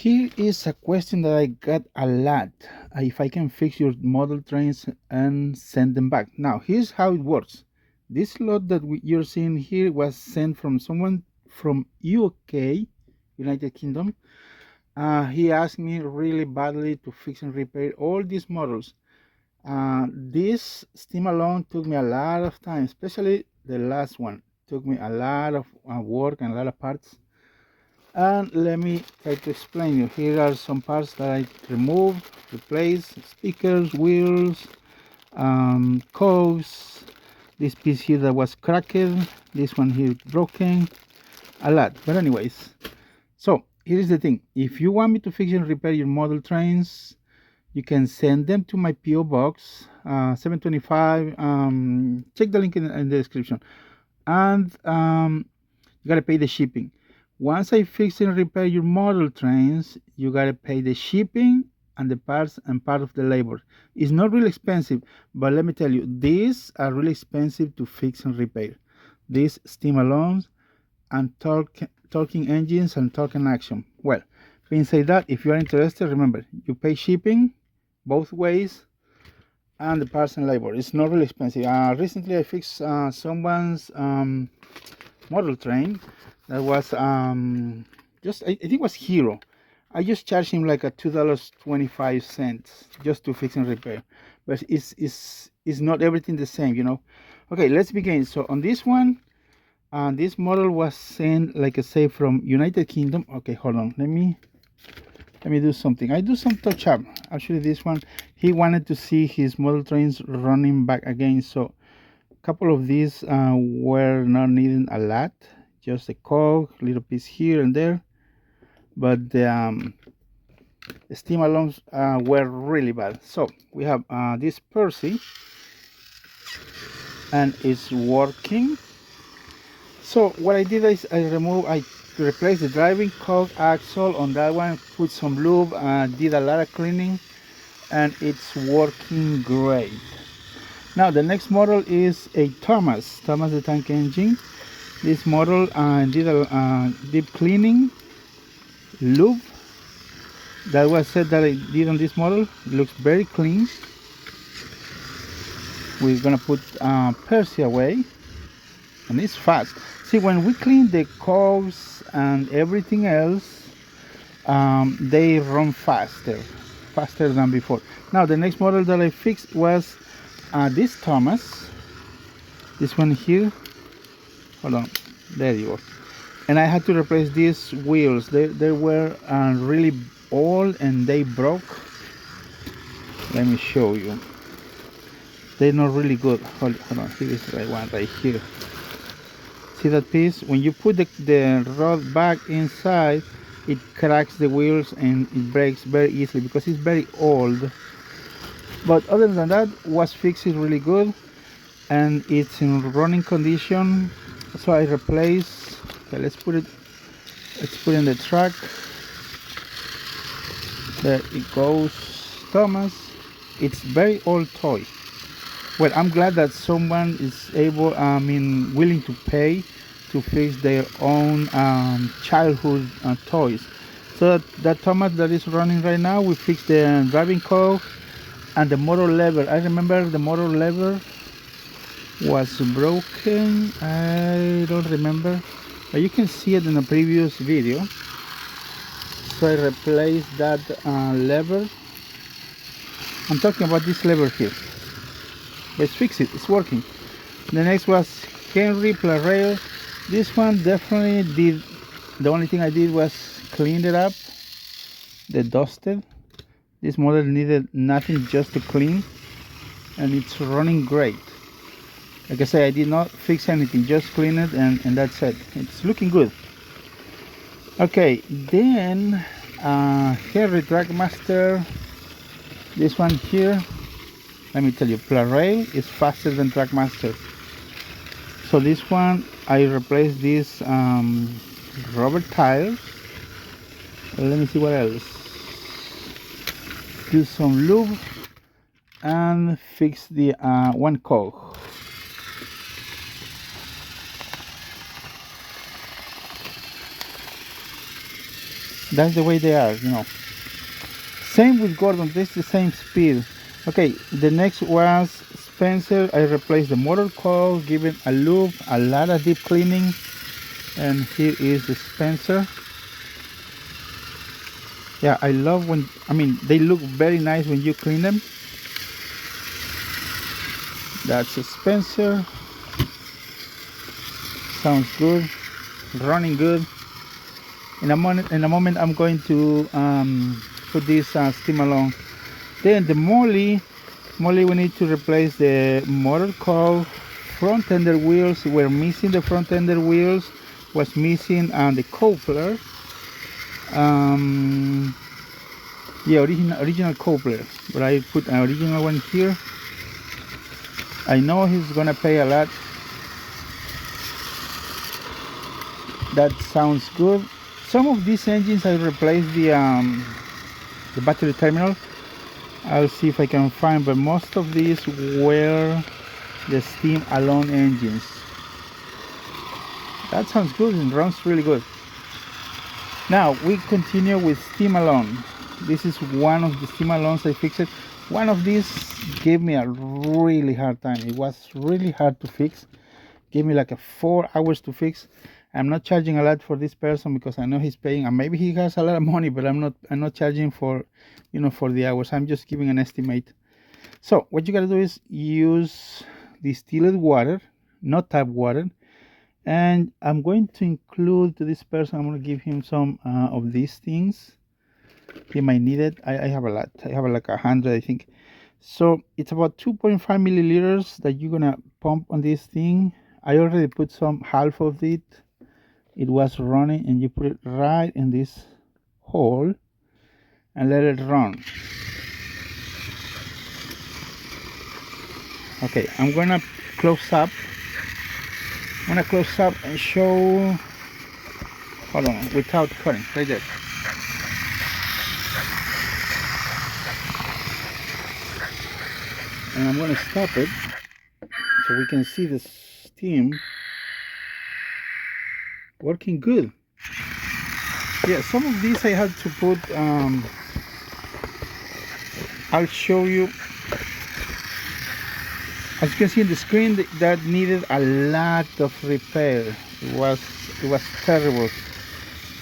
Here is a question that I got a lot. If I can fix your model trains and send them back. Now, here's how it works. This lot that you're seeing here was sent from someone from UK, United Kingdom. He asked me really badly to fix and repair all these models. This steam alone took me a lot of time, especially the last one. Took me a lot of work and a lot of parts. And let me try to explain you. Here are some parts that I removed, replaced: speakers, wheels, cogs, this piece here that was cracked, this one here broken, a lot. But anyways, so here's the thing. If you want me to fix and repair your model trains, you can send them to my PO box 725. Check the link in the description, and you gotta pay the shipping. Once I fix and repair your model trains, you gotta pay the shipping and the parts and part of the labor. It's not really expensive, but let me tell you, these are really expensive to fix and repair. These steam alarms and torquing engines and torque and action. Well, being said that, if you are interested, remember, you pay shipping both ways and the parts and labor. It's not really expensive. Recently I fixed someone's model train that was just I think it was Hero. I just charged him like a $2.25 just to fix and repair, but it's not everything the same, you know. Okay, let's begin. So on this one, this model was sent, like I say, from United Kingdom. Okay, hold on, let me do something. I do some touch up. Actually, this one, he wanted to see his model trains running back again, so a couple of these were not needing a lot, just a cog, little piece here and there, but the steam alarms were really bad. So we have this Percy, and it's working. So what I did is I replaced the driving cog axle on that one, put some lube, did a lot of cleaning, and it's working great. Now the next model is a Thomas the tank engine. This model did a deep cleaning, lube. That was said that I did on this model. It looks very clean. We're gonna put Percy away, and it's fast. See, when we clean the cogs and everything else, they run faster than before. Now the next model that I fixed was this Thomas, this one here. Hold on, there you go. And I had to replace these wheels. They were really old and they broke. Let me show you. They're not really good. Hold on, here is the right one right here. See that piece? When you put the rod back inside, it cracks the wheels and it breaks very easily because it's very old. But other than that, was fixed really good, and it's in running condition. So I replaced. Okay, let's put it in the track. There it goes, Thomas. It's very old toy. Well, I'm glad that someone is willing to pay to fix their own childhood toys. So that Thomas that is running right now, we fixed the driving cog and the motor lever. I remember the motor lever was broken. I don't remember, but you can see it in the previous video. So I replaced that lever. I'm talking about this lever here. Let's fix it. It's working. The next was Henry Pla-rail. This one definitely did. The only thing I did was clean it up. The dusted. This model needed nothing, just to clean, and it's running great. Like I say, I did not fix anything, just clean it, and that's it. It's looking good. Okay, then Henry Trackmaster. This one here, let me tell you, Plarail is faster than Trackmaster. So this one, I replaced this rubber tires. Let me see what else. Do some lube and fix the one cog. That's the way they are, you know. Same with Gordon, this is the same speed. Okay, the next was Spencer. I replaced the motor coil, given a loop, a lot of deep cleaning. And here is the Spencer. Yeah, I love when, I mean, they look very nice when you clean them. That's a Spencer. Sounds good, running good. In a moment, I'm going to put this steam along. Then the Molly, we need to replace the motor coil. Front ender wheels were missing. The front ender wheels was missing the coupler. Yeah, original coupler, but I put an original one here. I know he's gonna pay a lot. That sounds good. Some of these engines I replaced the battery terminal. I'll see if I can find, but most of these were the steam alone engines. That sounds good and runs really good. Now we continue with steam alone. This is one of the steam alones I fixed. One of these gave me a really hard time. It was really hard to fix. Gave me like 4 hours to fix. I'm not charging a lot for this person because I know he's paying, and maybe he has a lot of money, but I'm not charging for, you know, for the hours. I'm just giving an estimate. So what you gotta do is use distilled water, not tap water. And I'm going to include to this person, I'm going to give him some of these things. He might need it. I have a lot. I have like 100, I think. So it's about 2.5 milliliters that you're going to pump on this thing. I already put some, half of it. It was running, and you put it right in this hole and let it run. Okay, I'm going to close up. I'm going to close up and show. Hold on, without cutting, right there. And I'm going to stop it so we can see the steam working good. Yeah, some of these I had to put, I'll show you. As you can see in the screen, that needed a lot of repair. It was terrible.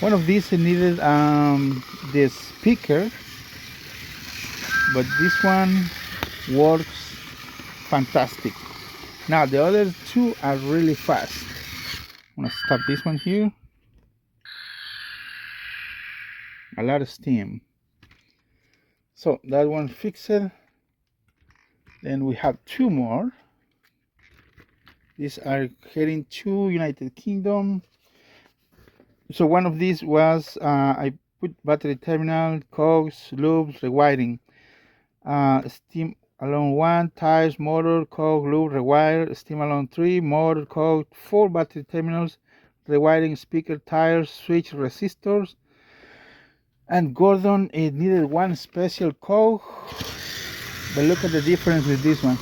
One of these needed the speaker, but this one works fantastic. Now the other two are really fast. I'm gonna stop this one here. A lot of steam. So that one fixed. Then we have two more. These are heading to United Kingdom. So one of these was I put battery terminal, cogs, loops, rewiring. Steam alone 1, tires, motor, cog, loop, rewire. Steam alone 3, motor, cog, 4 battery terminals, rewiring, speaker, tires, switch, resistors. And Gordon, it needed one special cog, but look at the difference with this one.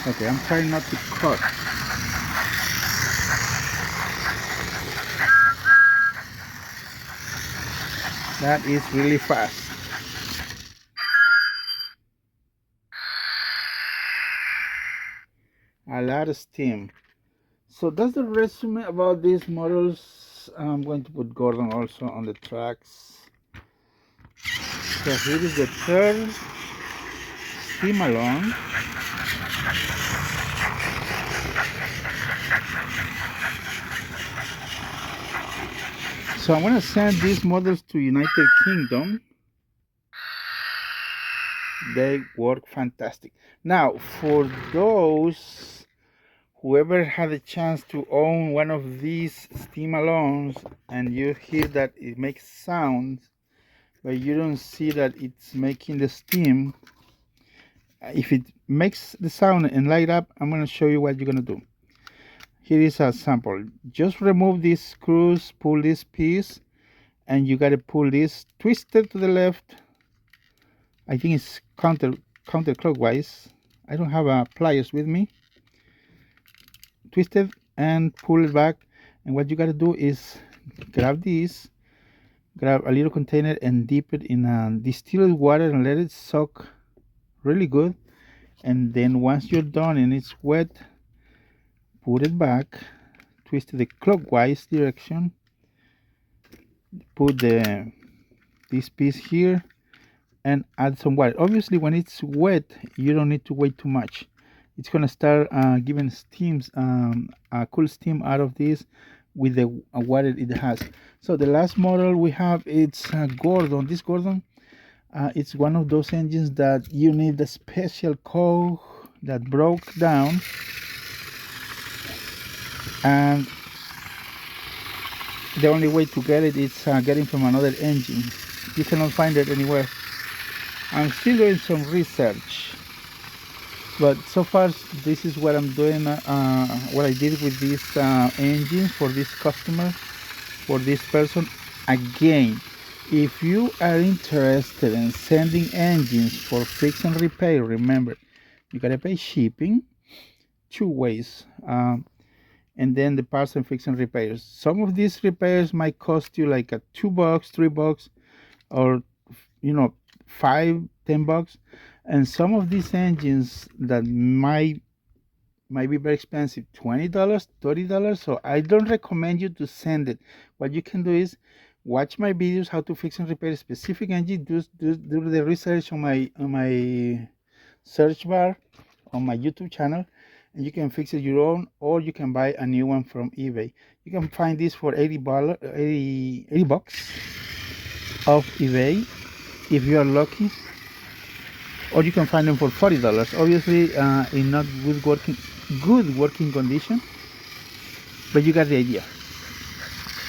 Okay, I'm trying not to cut. That is really fast. A lot of steam. So that's the resume about these models. I'm going to put Gordon also on the tracks. So here is the third steam alone. So I'm going to send these models to United Kingdom. They work fantastic. Now, for those whoever had a chance to own one of these steam alones and you hear that it makes sounds, but you don't see that it's making the steam, if it makes the sound and light up, I'm going to show you what you're going to do. Here is a sample. Just remove these screws, pull this piece, and you got to pull this, twist it to the left. I think it's counterclockwise. I don't have pliers with me. Twist it and pull it back, And what you got to do is grab this, grab a little container and dip it in distilled water and let it soak really good. And then once you're done and it's wet, put it back, twist it the clockwise direction, put this piece here, and add some water. Obviously, when it's wet, you don't need to wait too much. It's gonna start giving steams, a cool steam out of this with the water it has. So the last model we have, it's Gordon. This Gordon, it's one of those engines that you need a special cog that broke down, and the only way to get it is getting from another engine. You cannot find it anywhere. I'm still doing some research, but so far this is what I'm doing, what I did with this engine for this customer, for this person. Again, if you are interested in sending engines for fix and repair, remember, you gotta pay shipping 2 ways, and then the parts and fix and repairs. Some of these repairs might cost you like a $2, $3, or $5, $10. And some of these engines that might be very expensive, $20, $30. So I don't recommend you to send it. What you can do is watch my videos how to fix and repair a specific engine. Do the research on my search bar on my YouTube channel, and you can fix it your own, or you can buy a new one from eBay. You can find this for $80 off eBay if you are lucky, or you can find them for $40, obviously in not good working condition, but you got the idea.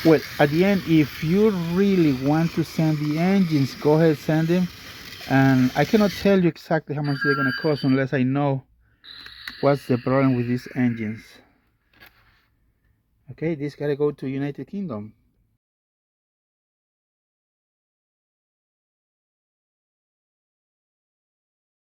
Well, at the end, if you really want to send the engines, go ahead, send them, and I cannot tell you exactly how much they're going to cost unless I know what's the problem with these engines. Okay, this gotta go to United Kingdom.